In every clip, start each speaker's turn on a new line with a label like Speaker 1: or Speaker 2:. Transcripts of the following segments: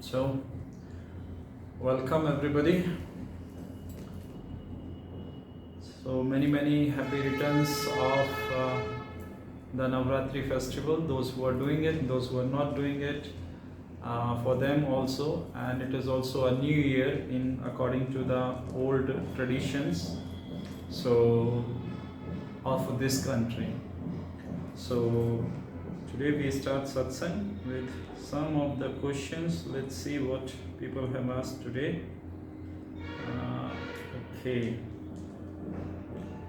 Speaker 1: So, welcome everybody. So, many happy returns of the Navratri festival. Those who are doing it, those who are not doing it, for them also. And it is also a new year in according to the old traditions. So, of this country. So, today we start satsang with some of the questions. Let's see what people have asked today. Okay.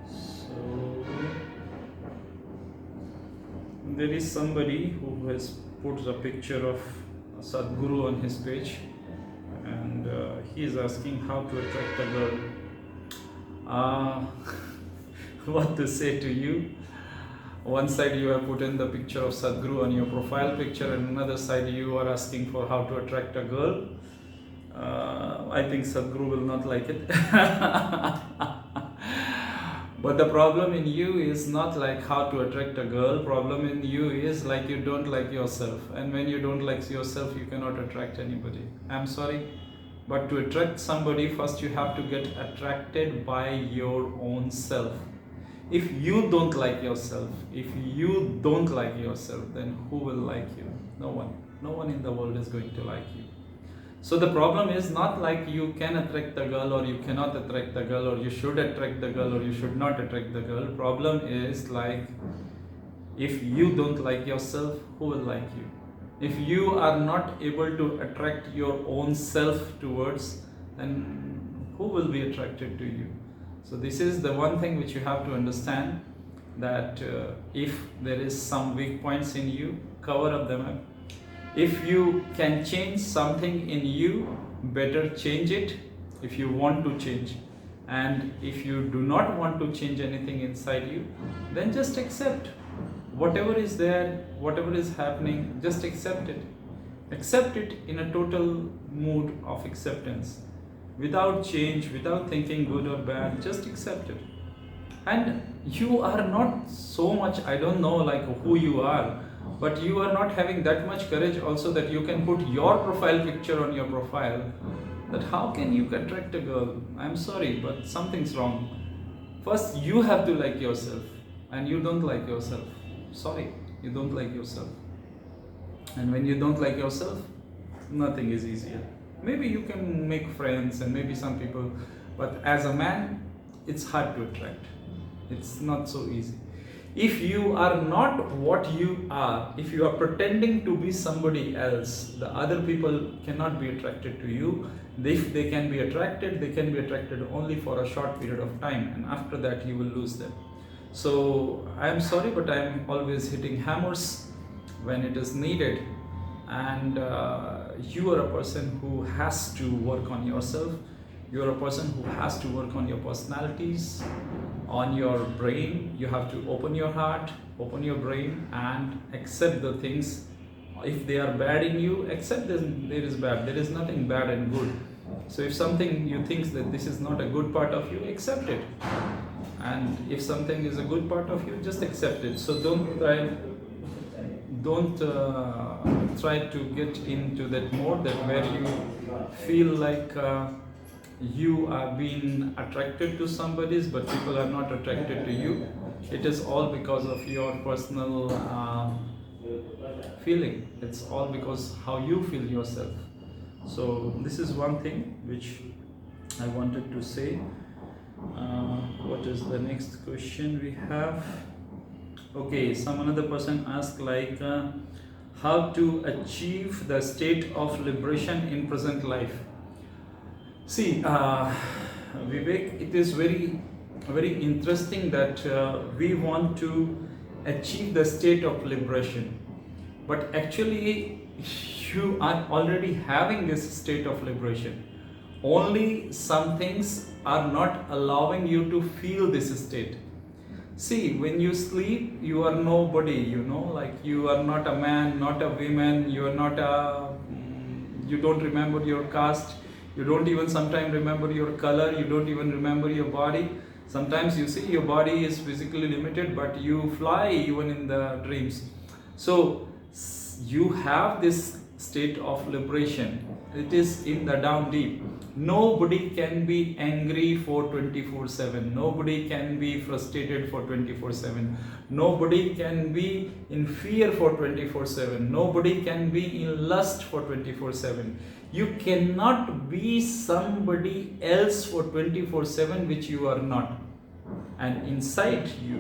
Speaker 1: So, there is somebody who has put a picture of Sadhguru on his page, and he is asking how to attract a girl. What to say to you? One side you have put in the picture of Sadhguru on your profile picture, and another side you are asking for how to attract a girl. I think Sadhguru will not like it. But the problem in you is not like how to attract a girl. Problem in you is like you don't like yourself. And when you don't like yourself, you cannot attract anybody. I'm sorry. But to attract somebody, first you have to get attracted by your own self. If you don't like yourself, then who will like you? No one. No one in the world is going to like you. So the problem is not like you can attract the girl or you cannot attract the girl, or you should attract the girl or you should not attract the girl. Problem is like, if you don't like yourself, who will like you? If you are not able to attract your own self towards, then who will be attracted to you? So this is the one thing which you have to understand, that if there is some weak points in you, cover up them up. If you can change something in you, better change it if you want to change. And if you do not want to change anything inside you, then just accept whatever is there, whatever is happening, just accept it. Accept it in a total mood of acceptance, without change, without thinking good or bad, just accept it. And you are not so much, I don't know like who you are, but you are not having that much courage also that you can put your profile picture on your profile. That how can you attract a girl? I'm sorry, but something's wrong. First you have to like yourself, and you don't like yourself. Sorry, you don't like yourself. And when you don't like yourself, nothing is easier. Maybe you can make friends and maybe some people, but as a man, it's hard to attract. It's not so easy. If you are not what you are, if you are pretending to be somebody else, the other people cannot be attracted to you. If they can be attracted, they can be attracted only for a short period of time, and after that you will lose them. So I am sorry, but I am always hitting hammers when it is needed. And you are a person who has to work on yourself. You are a person who has to work on your personalities, on your brain. You have to open your heart, open your brain, and accept the things. If they are bad in you, accept them. There is bad. There is nothing bad and good. So if something you think that this is not a good part of you, accept it. And if something is a good part of you, just accept it. So don't try to get into that mode that where you feel like you are being attracted to somebody, but people are not attracted to you. It is all because of your personal feeling. It's all because how you feel yourself. So this is one thing which I wanted to say. What is the next question we have? Okay, another person asked like how to achieve the state of liberation in present life. See, Vivek, it is very interesting that we want to achieve the state of liberation, but actually you are already having this state of liberation. Only some things are not allowing you to feel this state. See, when you sleep, you are nobody, like you are not a man, not a woman, you are not you don't remember your caste, you don't even sometimes remember your color, you don't even remember your body. Sometimes you see your body is physically limited, but you fly even in the dreams. So you have this state of liberation. It is in the down deep. Nobody can be angry for 24/7. Nobody can be frustrated for 24/7. Nobody can be in fear for 24/7. Nobody can be in lust for 24/7. You cannot be somebody else for 24/7 which you are not. And inside you,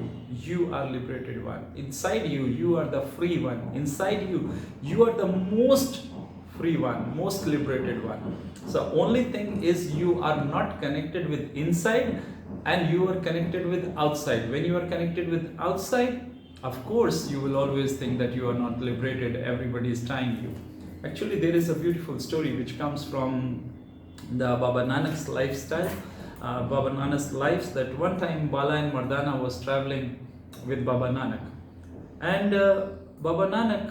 Speaker 1: you are liberated one. Inside you, you are the free one. Inside you, you are the most free one, most liberated one. So only thing is you are not connected with inside and you are connected with outside. When you are connected with outside, of course you will always think that you are not liberated, everybody is trying you. Actually, there is a beautiful story which comes from the Baba Nanak's lifestyle. Baba Nanak's lives, that one time Bala and Mardana was traveling with Baba Nanak, and Baba Nanak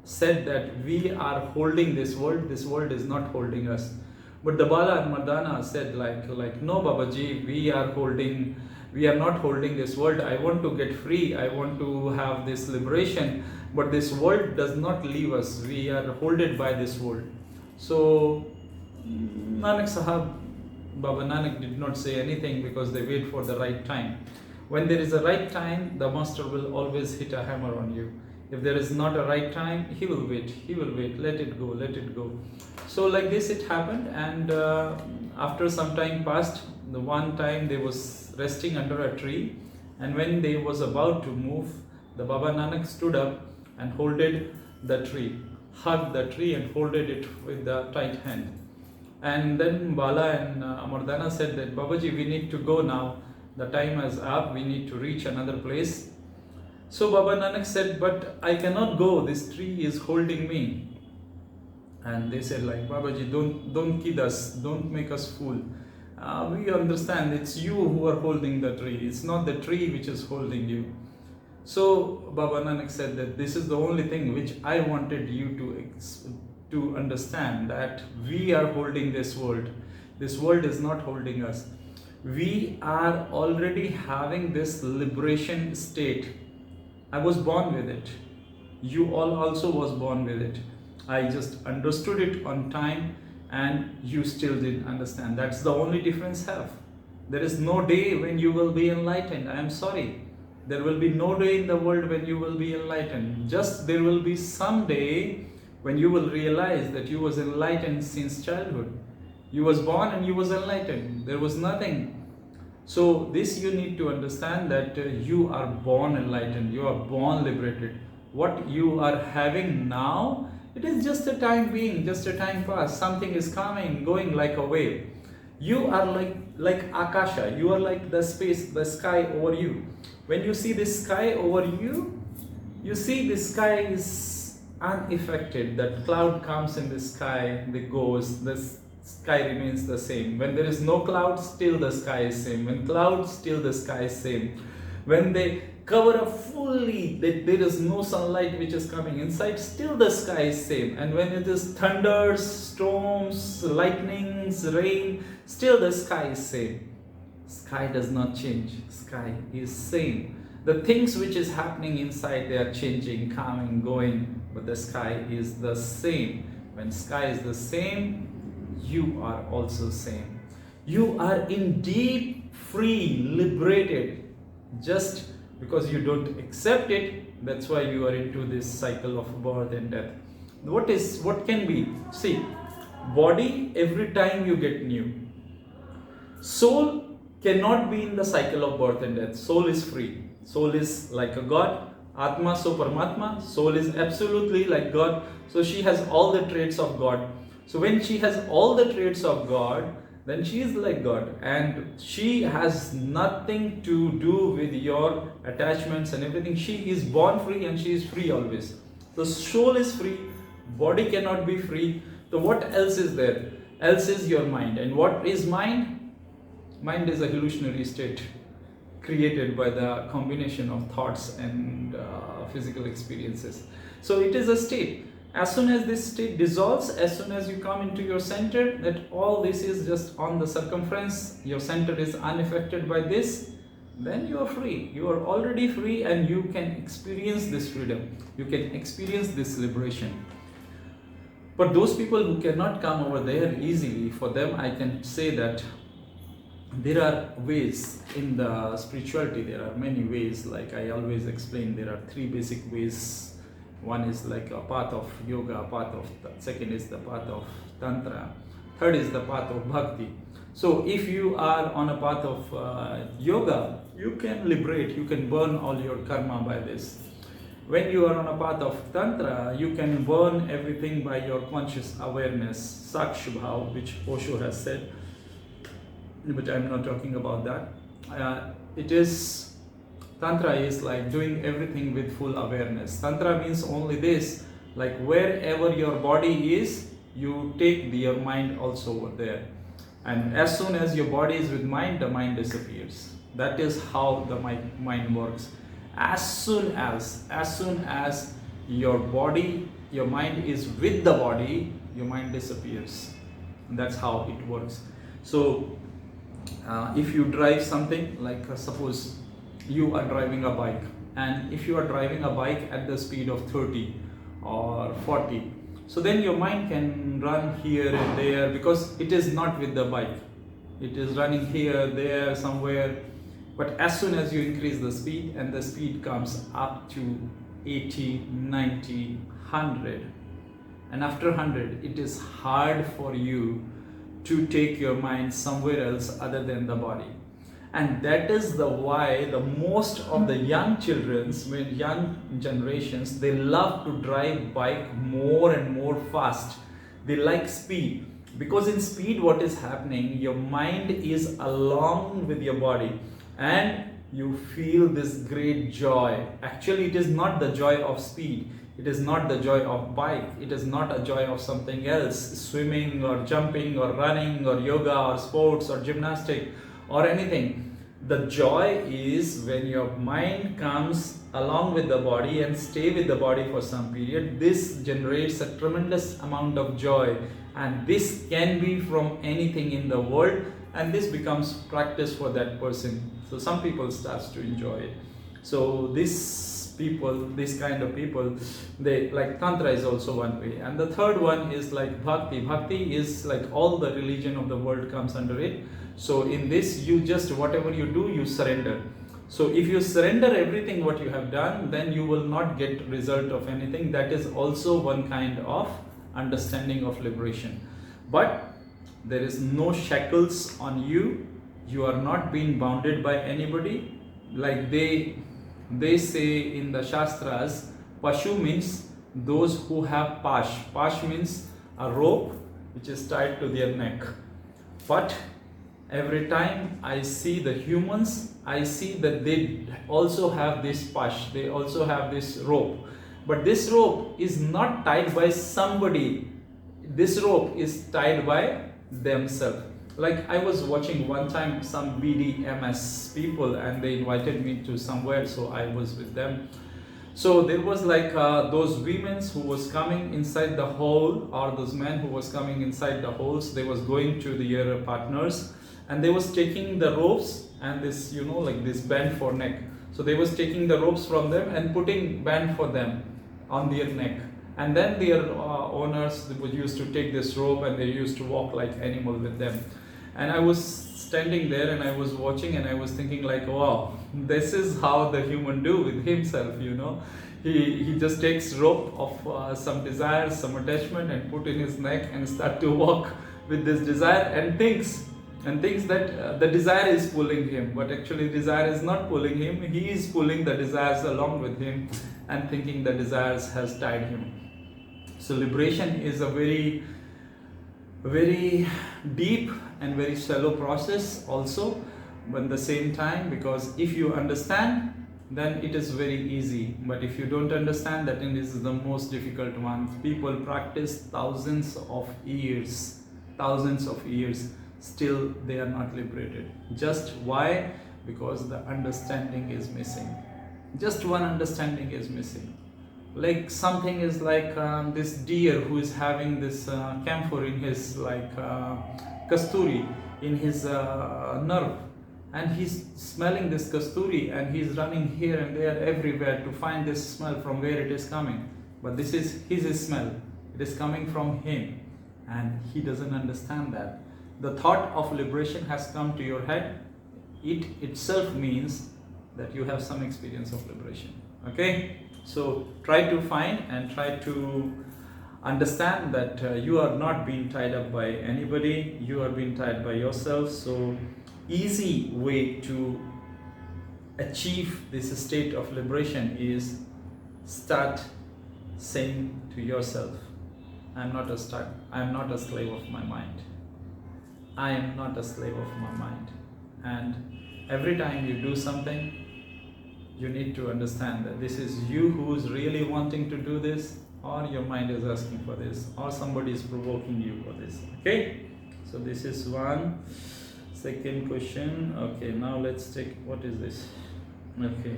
Speaker 1: said that we are holding this world is not holding us. But the Bala and Mardana said like no Babaji, we are not holding this world. I want to get free, I want to have this liberation, but this world does not leave us, we are holded by this world. So Nanak Sahab, Baba Nanak did not say anything because they wait for the right time. When there is a right time, the master will always hit a hammer on you. If there is not a right time, he will wait, let it go. So like this it happened, and after some time passed, the one time they was resting under a tree, and when they was about to move, the Baba Nanak stood up and holded the tree, hugged the tree and holded it with the tight hand. And then Bala and Mardana said that Babaji, we need to go now, the time is up, we need to reach another place. So Baba Nanak said, but I cannot go, this tree is holding me. And they said like, Babaji, don't kid us, don't make us fool. We understand it's you who are holding the tree, it's not the tree which is holding you. So Baba Nanak said that this is the only thing which I wanted you to understand, that we are holding this world. This world is not holding us. We are already having this liberation state. I was born with it. You all also was born with it. I just understood it on time and you still didn't understand. That's the only difference have. There is no day when you will be enlightened. I am sorry. There will be no day in the world when you will be enlightened. Just there will be some day when you will realize that you was enlightened since childhood. You was born and you was enlightened. There was nothing. So this you need to understand, that you are born enlightened. You are born liberated. What you are having now, it is just a time being, just a time pass. Something is coming, going like a wave. You are like Akasha. You are like the space, the sky over you. When you see this sky over you, you see the sky is unaffected. That cloud comes in the sky, it goes, the sky remains the same. When there is no cloud, still the sky is same. When clouds, still the sky is same. When they cover up fully, that there is no sunlight which is coming inside, still the sky is same. And when it is thunders, storms, lightnings, rain, still the sky is same. Sky does not change. Sky is same. The things which is happening inside, they are changing, coming, going, but the sky is the same. When sky is the same, you are also same. You are indeed free, liberated. Just because you don't accept it, that's why you are into this cycle of birth and death. What can be? See, body, every time you get new. Soul cannot be in the cycle of birth and death. Soul is free. Soul is like a God. Atma so Paramatma. Soul is absolutely like God. So she has all the traits of God. So when she has all the traits of God, then she is like God, and she has nothing to do with your attachments and everything. She is born free and she is free always. The soul is free, body cannot be free. So what else is there? Else is your mind. And what is mind? Mind is a hallucinatory state created by the combination of thoughts and physical experiences. So it is a state. As soon as this state dissolves, as soon as you come into your center, that all this is just on the circumference, your center is unaffected by this, then you are free. You are already free and you can experience this freedom. You can experience this liberation. But those people who cannot come over there easily, for them I can say that there are ways in the spirituality. There are many ways. Like I always explain, there are three basic ways. One is like a path of yoga, second is the path of tantra, third is the path of bhakti. So if you are on a path of yoga, you can liberate, you can burn all your karma by this. When you are on a path of tantra, you can burn everything by your conscious awareness, sakshibhav, which Osho has said, but I'm not talking about that. Tantra is like doing everything with full awareness. Tantra means only this, like wherever your body is, you take your mind also over there. And as soon as your body is with mind, the mind disappears. That is how the mind works. As soon as your mind is with the body, your mind disappears. And that's how it works. So if you drive something, like suppose you are driving a bike, and if you are driving a bike at the speed of 30 or 40, so then your mind can run here and there, because it is not with the bike. It is running here, there, somewhere. But as soon as you increase the speed, and the speed comes up to 80, 90, 100, and after 100, it is hard for you to take your mind somewhere else other than the body. And that is the why the most of the young generations, they love to drive bike more and more fast. They like speed, because in speed what is happening, your mind is along with your body, and you feel this great joy. Actually, it is not the joy of speed, it is not the joy of bike, it is not a joy of something else, swimming or jumping or running or yoga or sports or gymnastic or anything. The joy is when your mind comes along with the body and stay with the body for some period. This generates a tremendous amount of joy, and this can be from anything in the world, and this becomes practice for that person. So some people starts to enjoy it. So this kind of people, they like tantra is also one way. And the third one is like bhakti. Bhakti is like all the religion of the world comes under it. So in this, you just, whatever you do, you surrender. So if you surrender everything what you have done, then you will not get result of anything. That is also one kind of understanding of liberation. But there is no shackles on you. You are not being bounded by anybody. Like they say in the Shastras, Pashu means those who have pash. Pash means a rope which is tied to their neck. But every time I see the humans, I see that they also have this pash, they also have this rope. But this rope is not tied by somebody. This rope is tied by themselves. Like I was watching one time some BDMS people, and they invited me to somewhere, so I was with them. So there was like those women who was coming inside the hole, or those men who was coming inside the holes. They was going to their partners, and they was taking the ropes and this, like this band for neck. So they was taking the ropes from them and putting band for them on their neck. And then their owners used to take this rope, and they used to walk like animal with them. And I was standing there and I was watching, and I was thinking like, wow, this is how the human do with himself, He just takes rope of some desire, some attachment, and put in his neck and start to walk with this desire, and thinks that the desire is pulling him, but actually desire is not pulling him. He is pulling the desires along with him, and thinking the desires has tied him. So liberation is a very, very deep and very shallow process also, but at the same time, because if you understand, then it is very easy. But if you don't understand, that this is the most difficult one. People practice thousands of years, still they are not liberated. Just why? Because the understanding is missing. Just one understanding is missing. Like something is like this deer who is having this camphor in his kasturi in his nerve, and he's smelling this kasturi, and he's running here and there everywhere to find this smell from where it is coming. But this is his smell. It is coming from him, and he doesn't understand that. The thought of liberation has come to your head. It itself means that you have some experience of liberation. Okay, so try to find and try to understand that you are not being tied up by anybody, you are being tied by yourself. So easy way to achieve this state of liberation is start saying to yourself, I am not a slave of my mind. I am not a slave of my mind. And every time you do something, you need to understand that this is you who is really wanting to do this, or your mind is asking for this, or somebody is provoking you for this. Okay, so this is one. Second question. Okay, now let's take, what is this? Okay,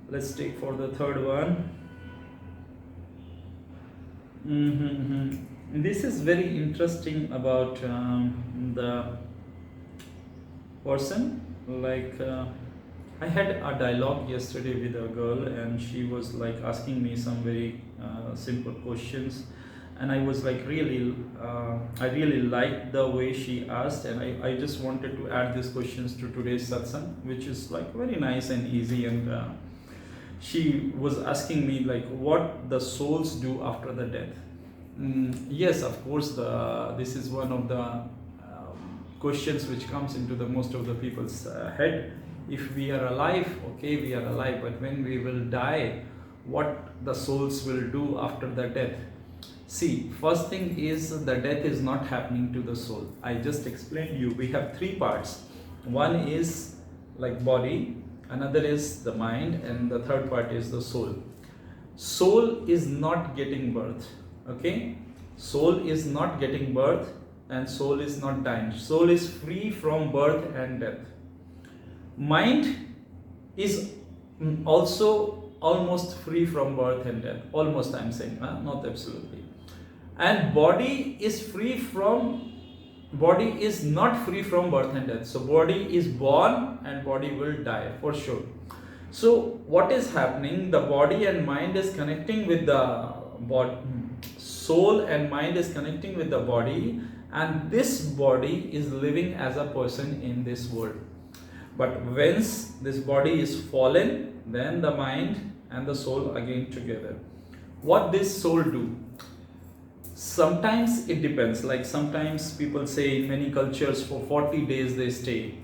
Speaker 1: let's take for the third one. This is very interesting about the person. Like I had a dialogue yesterday with a girl, and she was like asking me some very simple questions, and I was like I really liked the way she asked, and I just wanted to add these questions to today's satsang, which is like very nice and easy. And she was asking me like what the souls do after the death. Yes, of course, this is one of the questions which comes into the most of the people's head. If we are alive, okay, we are alive, but when we will die, what the souls will do after the death? See, first thing is the death is not happening to the soul. I just explained you, we have three parts. One is like body, another is the mind, and the third part is the soul. Soul is not getting birth, okay? Soul is not getting birth, and soul is not dying. Soul is free from birth and death. Mind is also almost free from birth and death. Almost, I'm saying, not absolutely. And body is not free from birth and death. So body is born and body will die for sure. So what is happening? The body and mind is connecting with the body. Soul and mind is connecting with the body, and this body is living as a person in this world. But once this body is fallen, then the mind and the soul again together. What this soul do? Sometimes it depends. Like sometimes people say in many cultures for 40 days they stay.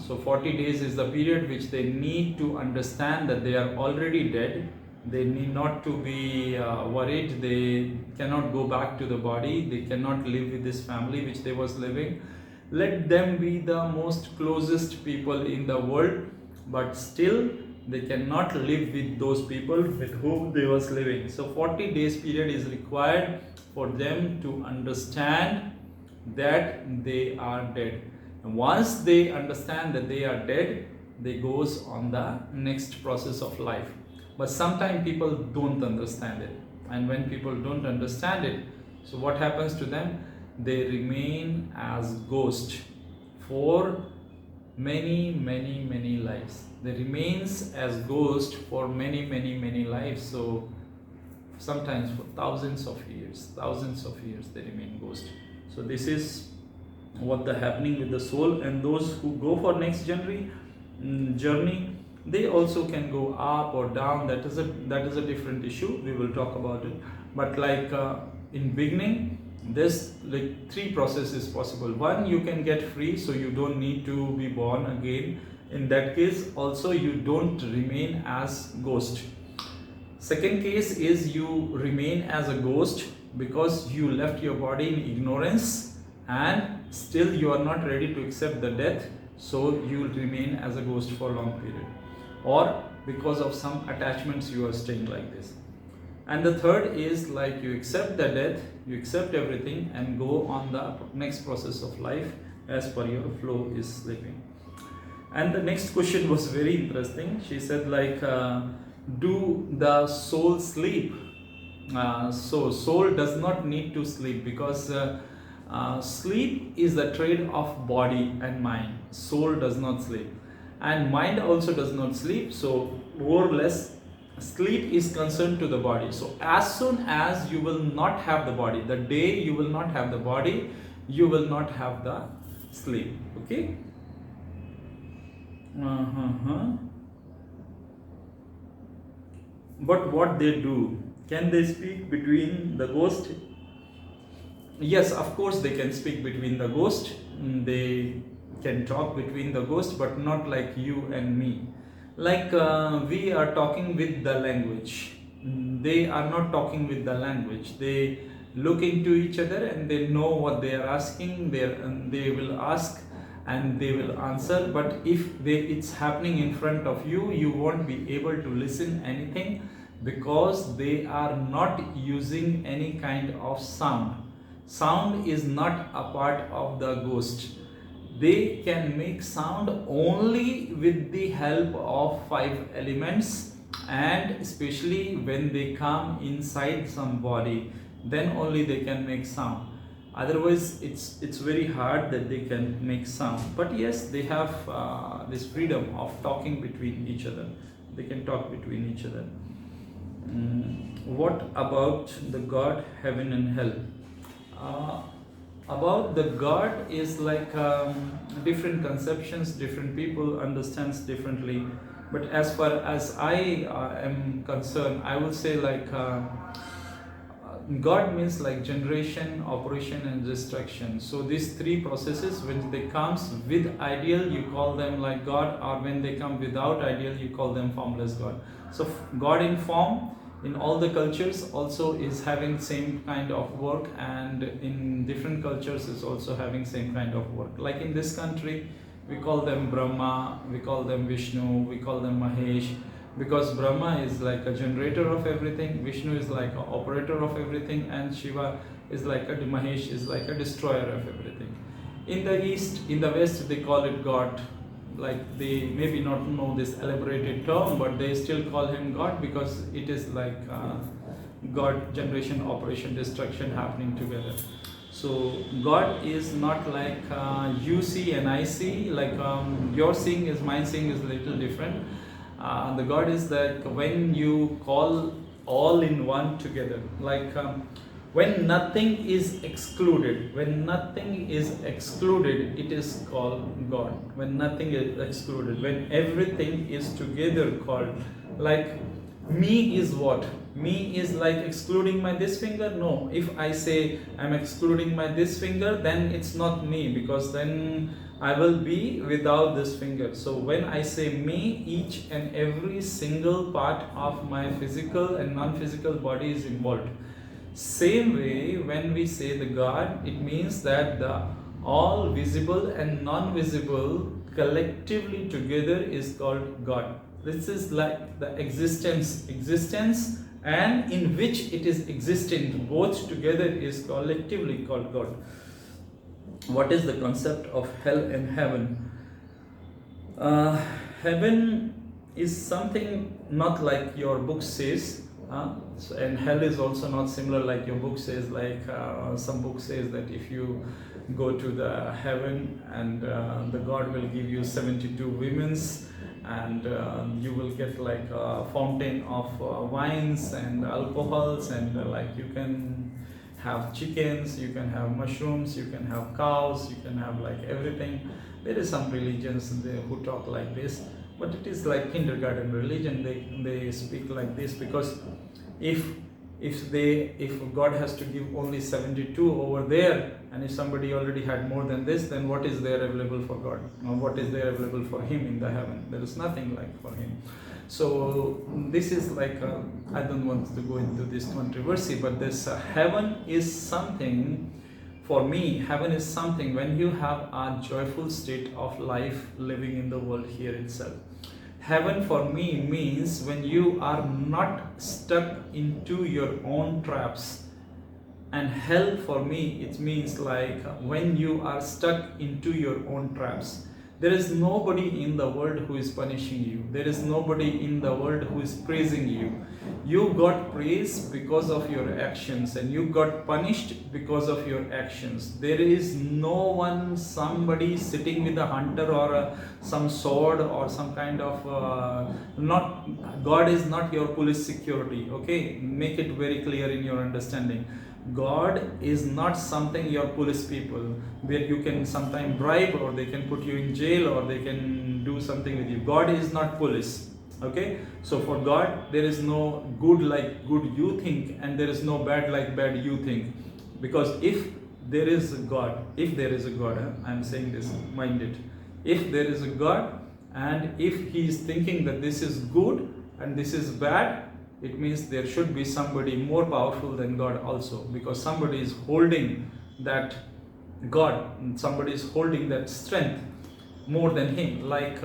Speaker 1: So 40 days is the period which they need to understand that they are already dead. They need not to be worried. They cannot go back to the body. They cannot live with this family which they was living. Let them be the most closest people in the world, but still they cannot live with those people with whom they was living. So 40 days period is required for them to understand that they are dead. And once they understand that they are dead, they goes on the next process of life. But sometimes people don't understand it, and when people don't understand it, so what happens to them? They remain as ghost for many lives. They remains as ghost for many lives. So sometimes for thousands of years they remain ghost. So this is what the happening with the soul. And those who go for next journey, they also can go up or down. That is a different issue. We will talk about it. But like in beginning, this like three processes possible. One, you can get free, so you don't need to be born again. In that case, also you don't remain as ghost. Second case is you remain as a ghost because you left your body in ignorance, and still you are not ready to accept the death, so you will remain as a ghost for a long period. Or because of some attachments you are staying like this. And the third is like you accept the death, you accept everything and go on the next process of life as per your flow is sleeping. And the next question was very interesting. She said like, do the soul sleep? So soul does not need to sleep, because sleep is the trade of body and mind. Soul does not sleep, and mind also does not sleep. So more or less sleep is concerned to the body. So as soon as you will not have the body, the day you will not have the body, you will not have the sleep. Okay. But what they do, can they speak between the ghost? Yes, of course they can speak between the ghost. They can talk between the ghost, but not like you and me. Like we are talking with the language. They are not talking with the language. They look into each other and they know what they are asking. They will ask and they will answer. But if it's happening in front of you, you won't be able to listen anything, because they are not using any kind of sound. Sound is not a part of the ghost. They can make sound only with the help of 5 elements, and especially when they come inside some body, then only they can make sound. Otherwise it's very hard that they can make sound. But yes, they have this freedom of talking between each other. They can talk between each other. What about the God, heaven and hell? About the God is like different conceptions, different people understands differently. But as far as I am concerned, I would say like God means like generation, operation and destruction. So these 3 processes, when they comes with ideal, you call them like God, or when they come without ideal, you call them formless God. So God in form in all the cultures also is having same kind of work, and in different cultures is also having same kind of work. Like in this country, we call them Brahma, we call them Vishnu, we call them Mahesh, because Brahma is like a generator of everything, Vishnu is like an operator of everything, and Shiva is like Mahesh is like a destroyer of everything. In the East, in the West, they call it God. Like they maybe not know this elaborated term, but they still call him God, because it is like God, generation, operation, destruction happening together. So God is not like you see and I see, like your seeing is mine seeing is a little different. The God is like when you call all in one together, like when nothing is excluded, it is called God. When nothing is excluded, when everything is together called, like me is what? Me is like excluding my this finger? No. If I say I'm excluding my this finger, then it's not me, because then I will be without this finger. So when I say me, each and every single part of my physical and non-physical body is involved. Same way, when we say the God, it means that the all visible and non-visible collectively together is called God. This is like the existence, and in which it is existent, both together is collectively called God. What is the concept of hell and heaven? Heaven is something not like your book says, and hell is also not similar like your book says. Like some book says that if you go to the heaven, and the God will give you 72 women's, and you will get like a fountain of wines and alcohols, and like you can have chickens, you can have mushrooms, you can have cows, you can have like everything. There is some religions who talk like this, but it is like kindergarten religion. They speak like this, because if God has to give only 72 over there, and if somebody already had more than this, then what is there available for God, or what is there available for him in the heaven? There is nothing like for him. So this is like I don't want to go into this controversy, but this heaven is something. For me, heaven is something when you have a joyful state of life living in the world here itself. Heaven for me means when you are not stuck into your own traps. And hell for me, it means like when you are stuck into your own traps. There is nobody in the world who is punishing you. There is nobody in the world who is praising you. You got praise because of your actions, and you got punished because of your actions. There is no one, somebody sitting with a hunter or some sword or some kind of not. God is not your police security. Okay, make it very clear in your understanding. God is not something your police people where you can sometimes bribe, or they can put you in jail, or they can do something with you. God is not police. Okay, so for God there is no good like good you think, and there is no bad like bad you think. Because if there is a God, I'm saying this, mind it, if there is a God, and if he is thinking that this is good and this is bad, it means there should be somebody more powerful than God also, because somebody is holding that God, somebody is holding that strength more than him. Like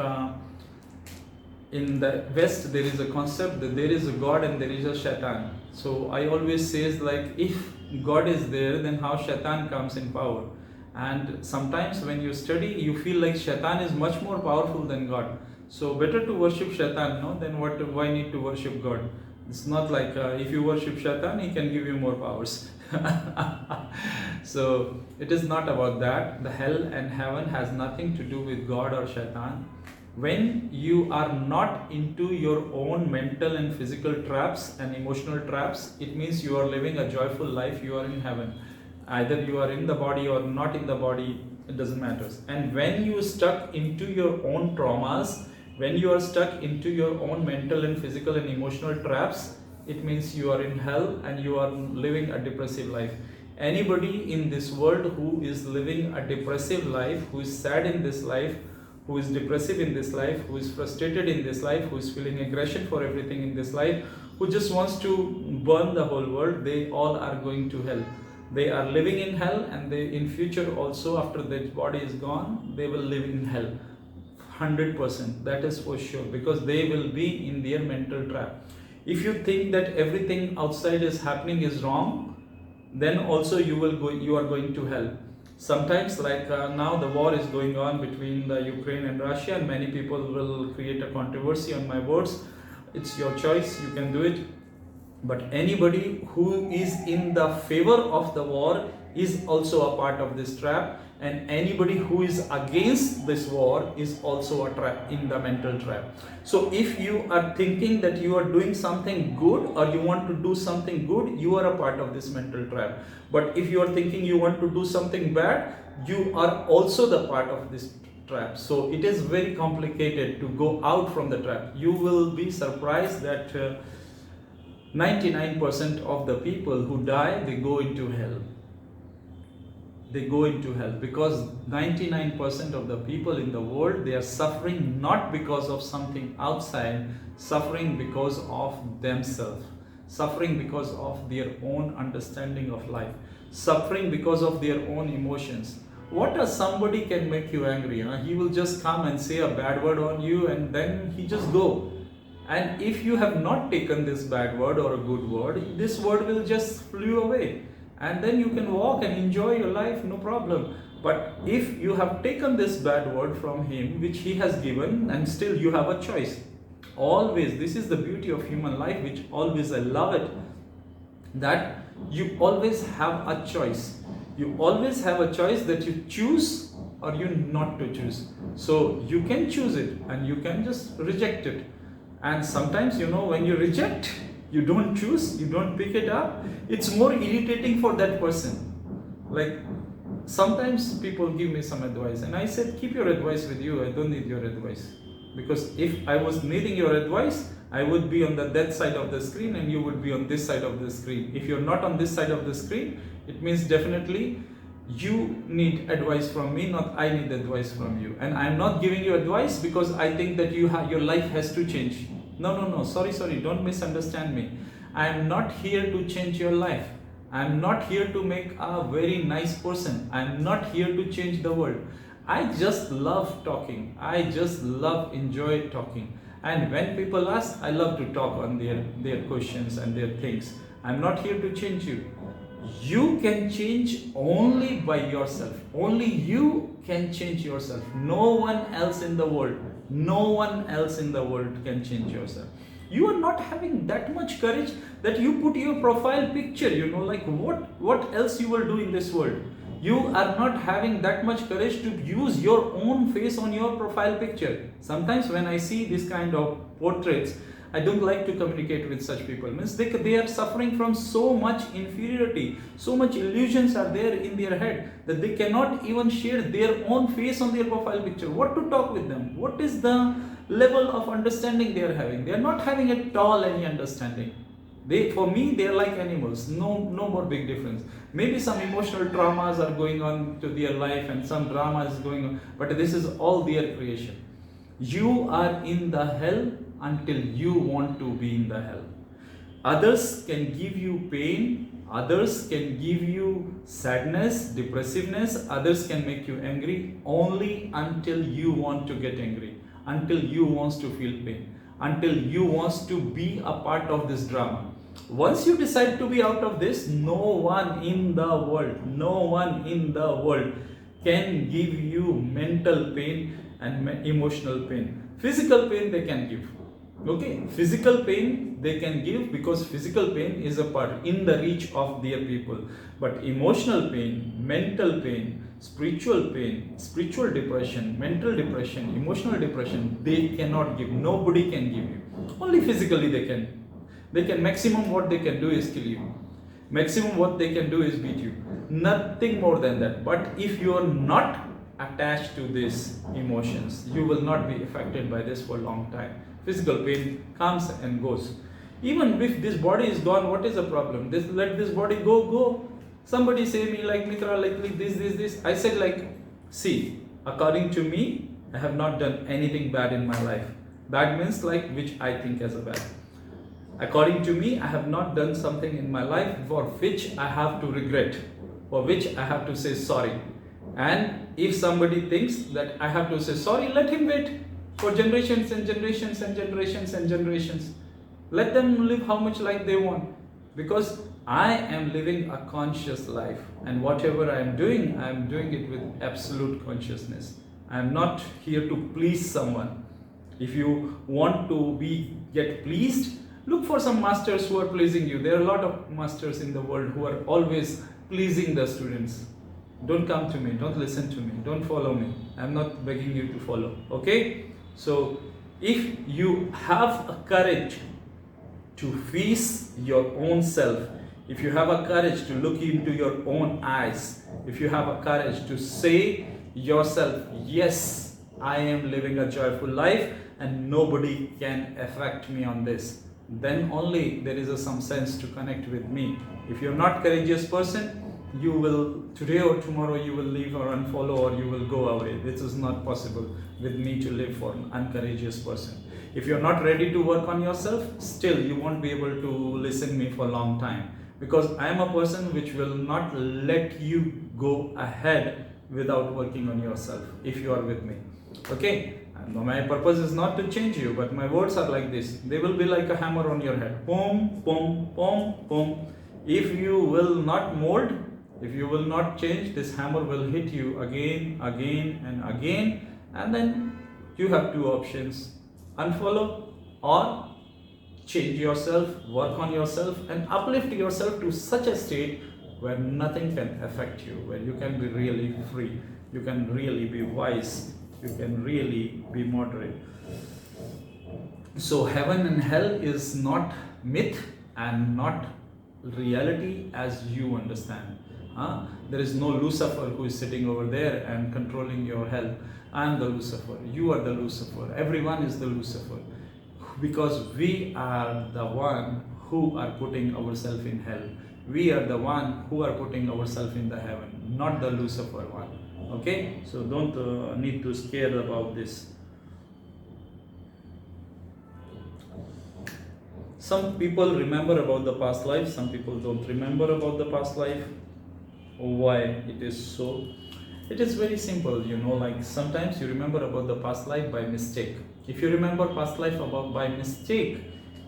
Speaker 1: in the West, there is a concept that there is a God and there is a Shaitan. So I always says, like, if God is there, then how Shaitan comes in power? And sometimes when you study, you feel like Shaitan is much more powerful than God. So better to worship Shaitan, no? Then why need to worship God? It's not like if you worship Shaitan, he can give you more powers. So it is not about that. The hell and heaven has nothing to do with God or Shaitan. When you are not into your own mental and physical traps and emotional traps, it means you are living a joyful life, you are in heaven. Either you are in the body or not in the body, it doesn't matter. And when you stuck into your own traumas, when you are stuck into your own mental and physical and emotional traps, it means you are in hell and you are living a depressive life. Anybody in this world who is living a depressive life, who is sad in this life, who is depressive in this life, who is frustrated in this life, who is feeling aggression for everything in this life, who just wants to burn the whole world, they all are going to hell. They are living in hell, and they in future also, after their body is gone, they will live in hell. 100%, that is for sure, because they will be in their mental trap. If you think that everything outside is happening is wrong, then also you are going to hell. Sometimes, like now the war is going on between the Ukraine and Russia, and many people will create a controversy on my words. It's your choice, you can do it. But anybody who is in the favor of the war is also a part of this trap, and anybody who is against this war is also a trap, in the mental trap. So if you are thinking that you are doing something good, or you want to do something good, you are a part of this mental trap. But if you are thinking you want to do something bad, you are also the part of this trap. So it is very complicated to go out from the trap. You will be surprised that 99% of the people who die, they go into hell. They go into hell because 99% of the people in the world, they are suffering not because of something outside, suffering because of themselves, suffering because of their own understanding of life, suffering because of their own emotions. What if somebody can make you angry? He will just come and say a bad word on you, and then he just go. And if you have not taken this bad word or a good word, this word will just flew away. And then you can walk and enjoy your life, no problem. But if you have taken this bad word from him, which he has given, and still you have a choice. Always, this is the beauty of human life, which always I love it, that you always have a choice. You always have a choice that you choose or you not to choose. So you can choose it and you can just reject it. And sometimes, when you reject, you don't choose, you don't pick it up, it's more irritating for that person. Like, sometimes people give me some advice, and I said, keep your advice with you, I don't need your advice. Because if I was needing your advice, I would be on that side of the screen and you would be on this side of the screen. If you're not on this side of the screen, it means definitely you need advice from me, not I need advice from you. And I'm not giving you advice because I think that your life has to change. No, sorry, don't misunderstand me. I am not here to change your life. I am not here to make a very nice person. I am not here to change the world. I just love talking. I just enjoy talking. And when people ask, I love to talk on their questions and their things. I'm not here to change you. You can change only by yourself. Only you can change yourself. No one else in the world can change yourself. You are not having that much courage that you put your profile picture, like what else you will do in this world. You are not having that much courage to use your own face on your profile picture. Sometimes when I see this kind of portraits, I don't like to communicate with such people. Means they are suffering from so much inferiority, so much illusions are there in their head that they cannot even share their own face on their profile picture. What to talk with them? What is the level of understanding they are having? They are not having at all any understanding. For me, they are like animals. No more big difference. Maybe some emotional traumas are going on to their life and some drama is going on, but this is all their creation. You are in the hell until you want to be in the hell. Others can give you pain, others can give you sadness, depressiveness, others can make you angry only until you want to get angry, until you want to feel pain, until you want to be a part of this drama. Once you decide to be out of this, no one in the world can give you mental pain and emotional pain. Physical pain they can give. Okay, physical pain they can give because physical pain is a part in the reach of their people. But emotional pain, mental pain, spiritual pain, spiritual depression, mental depression, emotional depression, they cannot give. Nobody can give you. Only physically they can. They can, maximum what they can do is kill you. Maximum what they can do is beat you. Nothing more than that. But if you are not attached to these emotions, you will not be affected by this for a long time. Physical pain comes and goes. Even if this body is gone, what is the problem? Let this body go. Somebody say me like, Mitra, like this. I said like, see, according to me, I have not done anything bad in my life. Bad means like which I think as a bad. According to me, I have not done something in my life for which I have to regret, for which I have to say sorry. And if somebody thinks that I have to say sorry, let him wait for generations and generations and generations and generations. Let them live how much life they want. Because I am living a conscious life, and whatever I am doing it with absolute consciousness. I am not here to please someone. If you want to get pleased, look for some masters who are pleasing you. There are a lot of masters in the world who are always pleasing the students. Don't come to me, don't listen to me, don't follow me. I'm not begging you to follow. Okay? So if you have a courage to face your own self, if you have a courage to look into your own eyes, if you have a courage to say yourself, yes, I am living a joyful life and nobody can affect me on this, then only there is some sense to connect with me. If you're not courageous person, you will today or tomorrow you will leave or unfollow or you will go away. This is not possible with me to live for an uncourageous person. If you're not ready to work on yourself, still you won't be able to listen me for a long time, because I am a person which will not let you go ahead without working on yourself if you are with me. Okay? And my purpose is not to change you, but my words are like this. They will be like a hammer on your head. Boom, boom, boom, boom. If you will not mold, if you will not change, this hammer will hit you again, and again. And then you have two options: unfollow or change yourself, work on yourself, and uplift yourself to such a state where nothing can affect you, where you can be really free, you can really be wise, you can really be moderate. So heaven and hell is not myth and not reality as you understand. There is no Lucifer who is sitting over there and controlling your hell. I am the Lucifer, you are the Lucifer, everyone is the Lucifer, because we are the one who are putting ourselves in hell. We are the one who are putting ourselves in the heaven, not the Lucifer one. Okay, so don't need to scare about this. Some people remember about the past life, some people don't remember about the past life. Why it is so? It is very simple, like sometimes you remember about the past life by mistake. If you remember past life by mistake,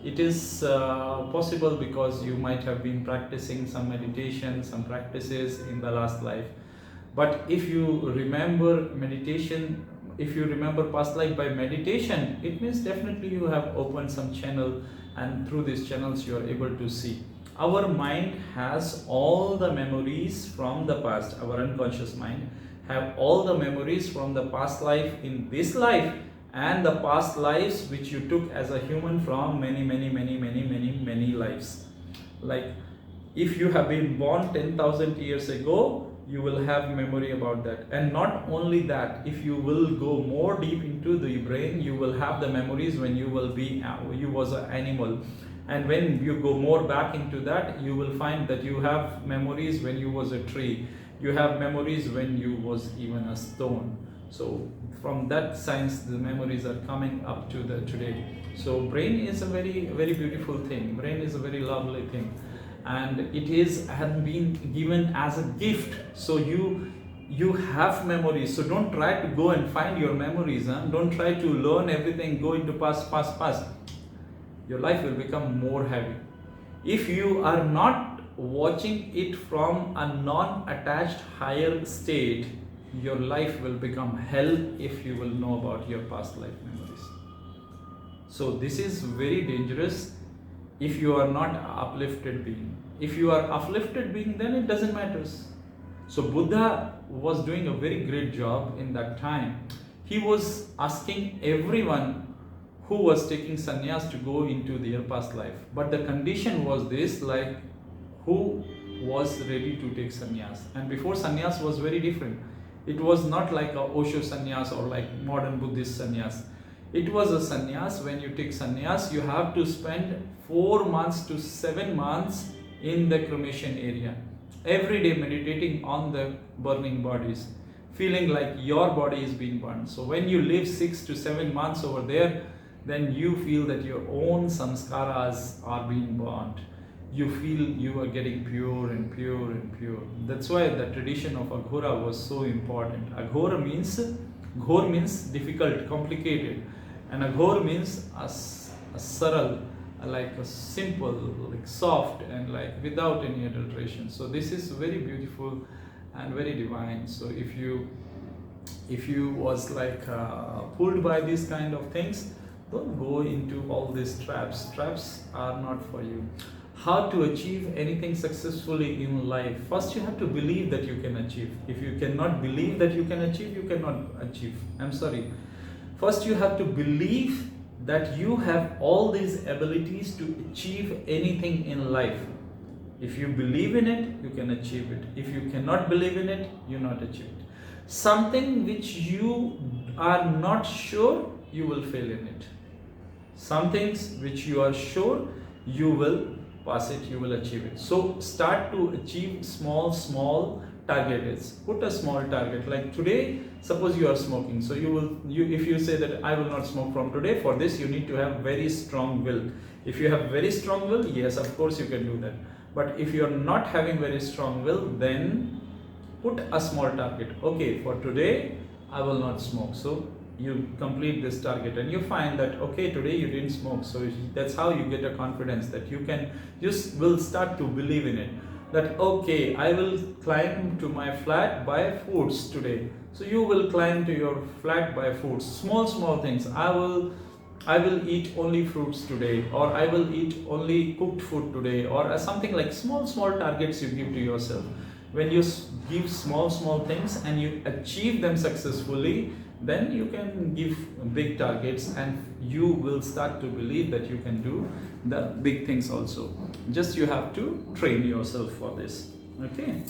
Speaker 1: it is possible because you might have been practicing some meditation, some practices in the last life. But if you remember meditation if you remember past life by meditation, it means definitely you have opened some channel, and through these channels you are able to see. Our mind has all the memories from the past. Our unconscious mind have all the memories from the past life in this life, and the past lives which you took as a human from many lives. Like if you have been born 10,000 years ago, you will have memory about that. And not only that, if you will go more deep into the brain, you will have the memories when you will be you was an animal. And when you go more back into that, you will find that you have memories when you was a tree, you have memories when you was even a stone. So from that science, the memories are coming up to the today. So brain is a very beautiful thing. Brain is a very lovely thing, and it has been given as a gift. So you have memories. So don't try to go and find your memories. Don't try to learn everything, go into past. Your life will become more heavy. If you are not watching it from a non-attached higher state, your life will become hell if you will know about your past life memories. So this is very dangerous if you are not uplifted being. If you are uplifted being, then it doesn't matter. So Buddha was doing a very great job in that time. He was asking everyone who was taking sannyas to go into their past life. But the condition was this, like who was ready to take sannyas. And before, sannyas was very different. It was not like a Osho sannyas or like modern Buddhist sannyas. It was a sannyas. When you take sannyas, you have to spend 4 months to 7 months in the cremation area, every day meditating on the burning bodies, feeling like your body is being burned. So when you live 6 to 7 months over there, then you feel that your own samskaras are being burnt. You feel you are getting pure and pure and pure. That's why the tradition of Aghora was so important. Aghora means, Ghor means difficult, complicated, and Aghor means a saral, like a simple, like soft, and like without any adulteration. So this is very beautiful and very divine. So if you was like pulled by these kind of things, don't go into all these traps. Traps are not for you. How to achieve anything successfully in life? First, you have to believe that you can achieve. If you cannot believe that you can achieve, you cannot achieve. I'm sorry. First, you have to believe that you have all these abilities to achieve anything in life. If you believe in it, you can achieve it. If you cannot believe in it, you not achieve it. Something which you are not sure, you will fail in it. Some things which you are sure, you will pass it, you will achieve it. So start to achieve small targets. Put a small target. Like today, suppose you are smoking. So if you say that I will not smoke from today, for this you need to have very strong will. If you have very strong will, yes, of course you can do that. But if you are not having very strong will, then put a small target. Okay, for today I will not smoke. So you complete this target and you find that okay, today you didn't smoke. So that's how you get a confidence that you can, just will start to believe in it, that okay, I will climb to my flat by fruits today. So you will climb to your flat by fruits, small things. I will eat only fruits today, or I will eat only cooked food today, or something like small targets you give to yourself. When you give small things and you achieve them successfully, then you can give big targets and you will start to believe that you can do the big things also. Just you have to train yourself for this. Okay.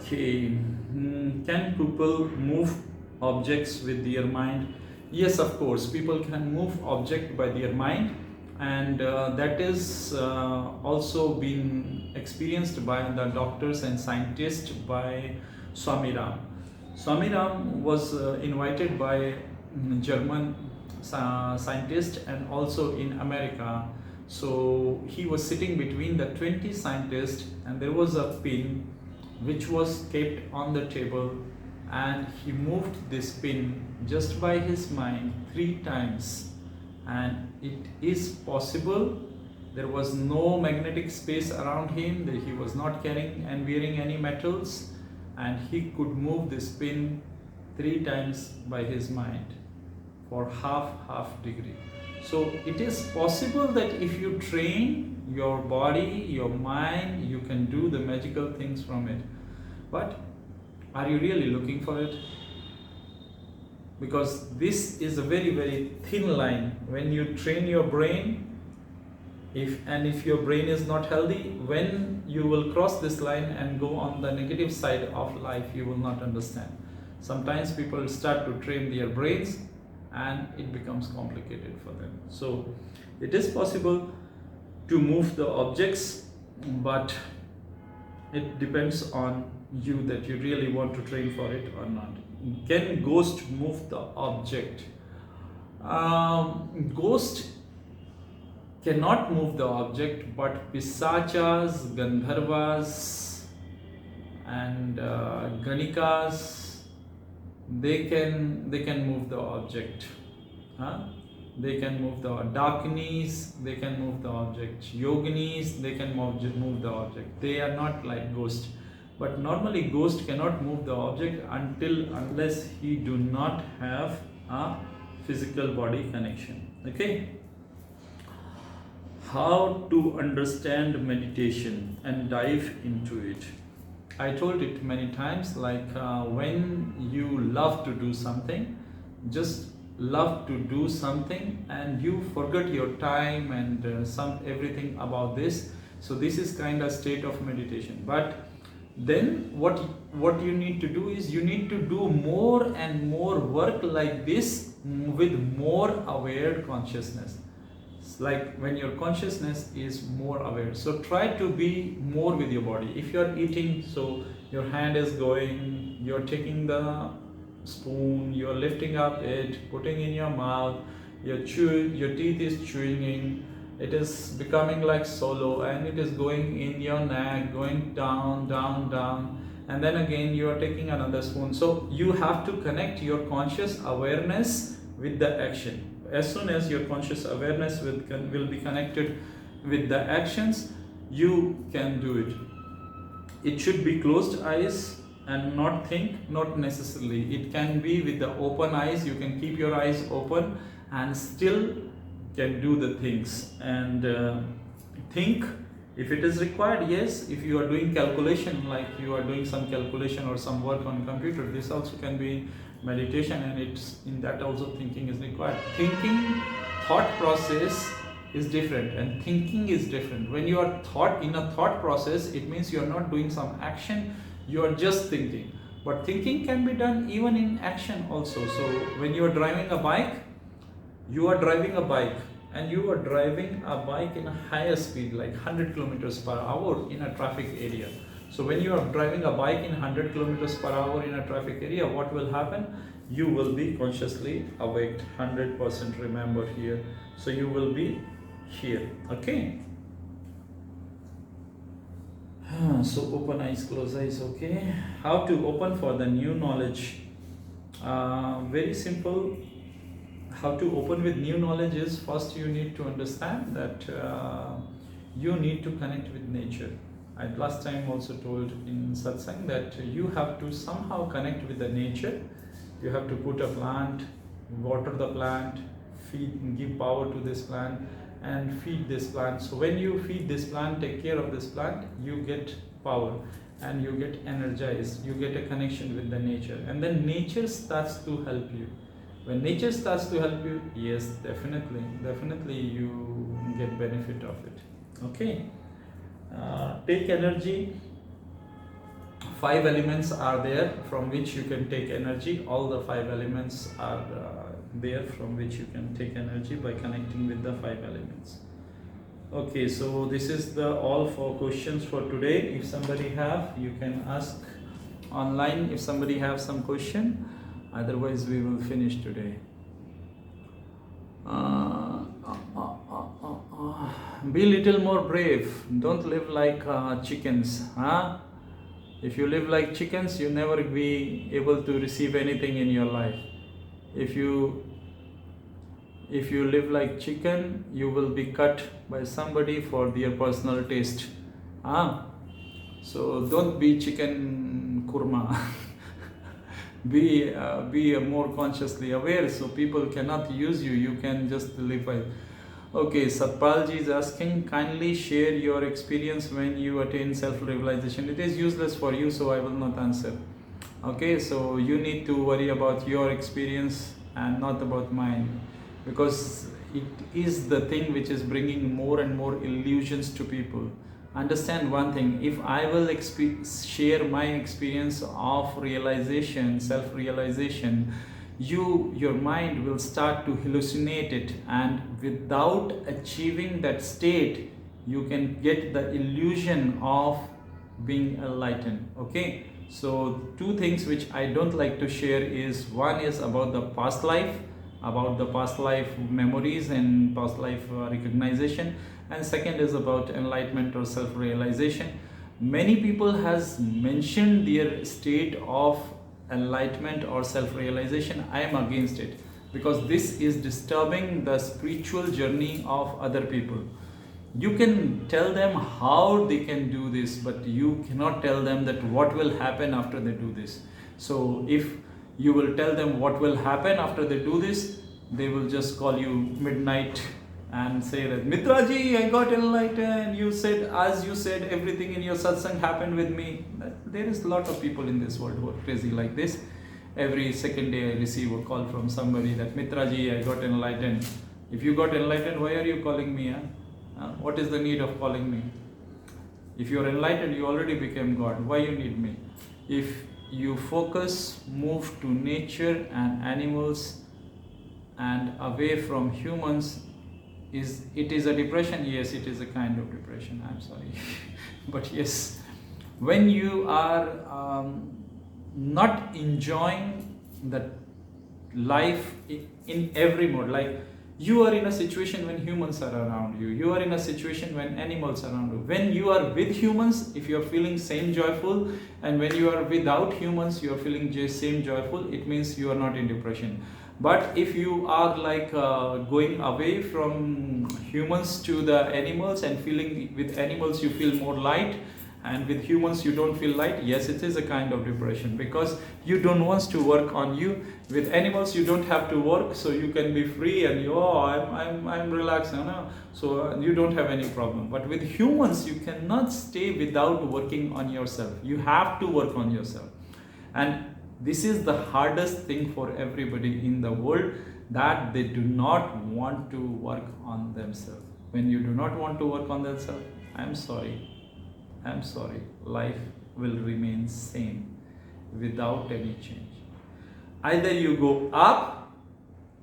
Speaker 1: Can people move objects with their mind? Yes, of course, people can move object by their mind, and that is also been experienced by the doctors and scientists by Swami Ram. Swami Ram was invited by German scientist and also in America. So he was sitting between the 20 scientists, and there was a pin which was kept on the table, and he moved this pin just by his mind 3 times, and it is possible. There was no magnetic space around him, that he was not carrying and wearing any metals, and he could move this pin 3 times by his mind for half degree. So it is possible that if you train your body, your mind, you can do the magical things from it. But are you really looking for it? Because this is a very, very thin line. When you train your brain, if your brain is not healthy, when you will cross this line and go on the negative side of life, you will not understand. Sometimes people start to train their brains and it becomes complicated for them. So it is possible to move the objects, but it depends on you that you really want to train for it or not. Can ghost move the object? Ghost cannot move the object, but pisachas, gandharvas and ganikas, they can move the object. They can move the dakinis, they can move the object. Yoginis, they can move the object. They are not like ghost. But normally ghost cannot move the object unless he do not have a physical body connection. Okay. How to understand meditation and dive into it? I told it many times, like when you love to do something, just love to do something and you forget your time and everything about this. So this is kind of state of meditation. But then what you need to do is you need to do more and more work like this with more aware consciousness. It's like when your consciousness is more aware. So try to be more with your body. If you're eating, so your hand is going, you're taking the spoon, you're lifting up it, putting in your mouth, your teeth is chewing in, it is becoming like solo, and it is going in your neck, going down, down, down, and then again you are taking another spoon. So you have to connect your conscious awareness with the action. As soon as your conscious awareness will be connected with the actions, you can do it. It should be closed eyes and not think, not necessarily. It can be with the open eyes. You can keep your eyes open and still can do the things and think if it is required. Yes, if you are doing calculation, like you are doing some calculation or some work on computer, this also can be meditation, and it's in that also thinking is required. Thinking, thought process is different, and thinking is different. When you are in a thought process, it means you are not doing some action, you are just thinking. But thinking can be done even in action also. So when you are driving a bike, you are driving a bike and you are driving a bike in a higher speed, like 100 kilometers per hour in a traffic area. So when you are driving a bike in 100 kilometers per hour in a traffic area, what will happen? You will be consciously awake, 100% remember here. So you will be here, okay? So open eyes, close eyes, okay? How to open for the new knowledge? Very simple. How to open with new knowledge is, first you need to understand that you need to connect with nature. I last time also told in satsang that you have to somehow connect with the nature. You have to put a plant, water the plant, give power to this plant and feed this plant. So when you feed this plant, take care of this plant, you get power and you get energized, you get a connection with the nature, and then nature starts to help you. When nature starts to help you, yes, definitely you get benefit of it. Okay. Take energy. 5 elements are there from which you can take energy. All the 5 elements are there from which you can take energy by connecting with the 5 elements. Okay, so this is the all 4 questions for today. If somebody have, you can ask online if somebody have some question. Otherwise we will finish today. Be little more brave. Don't live like chickens. If you live like chickens, you never be able to receive anything in your life. If you live like chicken, you will be cut by somebody for their personal taste. So don't be chicken kurma. Be more consciously aware, so people cannot use you. You can just live by. Okay, Satpalji is asking, kindly share your experience when you attain self-realization. It is useless for you, so I will not answer. Okay, so you need to worry about your experience and not about mine, because it is the thing which is bringing more and more illusions to people. Understand one thing, if I will share my experience of realization, self-realization, your mind will start to hallucinate it, and without achieving that state, you can get the illusion of being enlightened. Okay, so two things which I don't like to share is, one is about the past life, memories and past life recognition, and second is about enlightenment or self-realization. Many people has mentioned their state of enlightenment or self-realization. I am against it, because this is disturbing the spiritual journey of other people. You can tell them how they can do this, but you cannot tell them that what will happen after they do this. So if you will tell them what will happen after they do this, they will just call you midnight and say that, Mitra-ji, I got enlightened. As you said, everything in your satsang happened with me. There is a lot of people in this world who are crazy like this. Every second day I receive a call from somebody that, Mitra-ji, I got enlightened. If you got enlightened, why are you calling me? What is the need of calling me? If you are enlightened, you already became God. Why you need me? If you focus, move to nature and animals and away from humans, it is a depression? Yes, it is a kind of depression. I'm sorry. But yes, when you are not enjoying the life in every mode, like you are in a situation when humans are around you, you are in a situation when animals are around you. When you are with humans, if you are feeling same joyful, and when you are without humans, you are feeling same joyful, it means you are not in depression. But if you are like going away from humans to the animals, and feeling with animals you feel more light, and with humans you don't feel light, yes, it is a kind of depression, because you don't want to work on you. With animals you don't have to work, so you can be free, and I'm relaxed, so you don't have any problem. But with humans you cannot stay without working on yourself. You have to work on yourself, and this is the hardest thing for everybody in the world, that they do not want to work on themselves. When you do not want to work on themselves, I'm sorry, life will remain same without any change. Either you go up,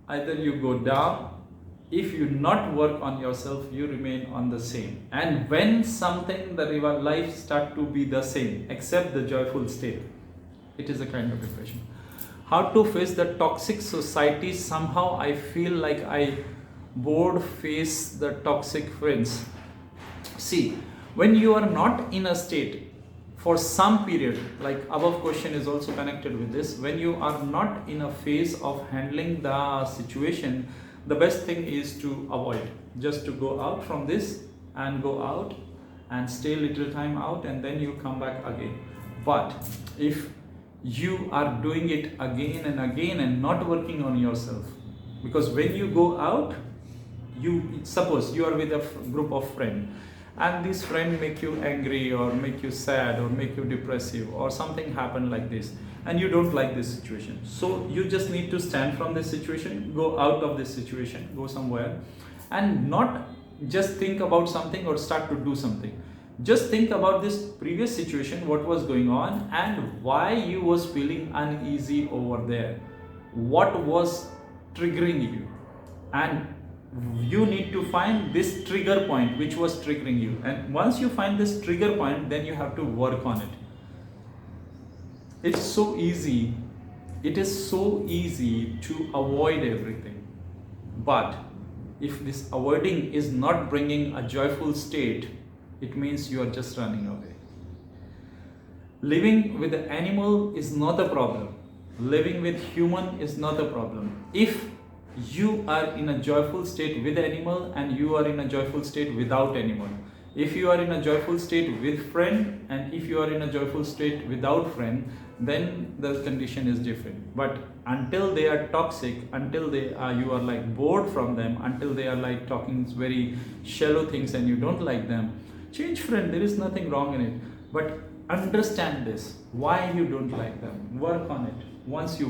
Speaker 1: either you go down. If you not work on yourself, you remain on the same. And when something, the life start to be the same, except the joyful state, it is a kind of depression. How to face the toxic society? Somehow I feel like I bored face the toxic friends. See, when you are not in a state for some period, like above question is also connected with this, when you are not in a phase of handling the situation, the best thing is to avoid, just to go out from this and go out and stay little time out, and then you come back again. But if you are doing it again and again and not working on yourself, because when you go out, suppose you are with a group of friends, and this friend make you angry or make you sad or make you depressive, or something happen like this, and you don't like this situation, so you just need to stand from this situation, go out of this situation, go somewhere, and not just think about something or start to do something. Just think about this previous situation, what was going on, and why you was feeling uneasy over there, what was triggering you, and you need to find this trigger point which was triggering you. And once you find this trigger point, then you have to work on it. It's so easy. It is so easy to avoid everything. But if this avoiding is not bringing a joyful state, it means you are just running away. Living with the animal is not a problem. Living with human is not a problem. If you are in a joyful state with animal and you are in a joyful state without animal, If you are in a joyful state with friend, and if you are in a joyful state without friend, then the condition is different. But until they are toxic, until they are, you are like bored from them, until they are like talking very shallow things and you don't like them, change friend. There is nothing wrong in it. But understand this, why you don't like them. Work on it. Once you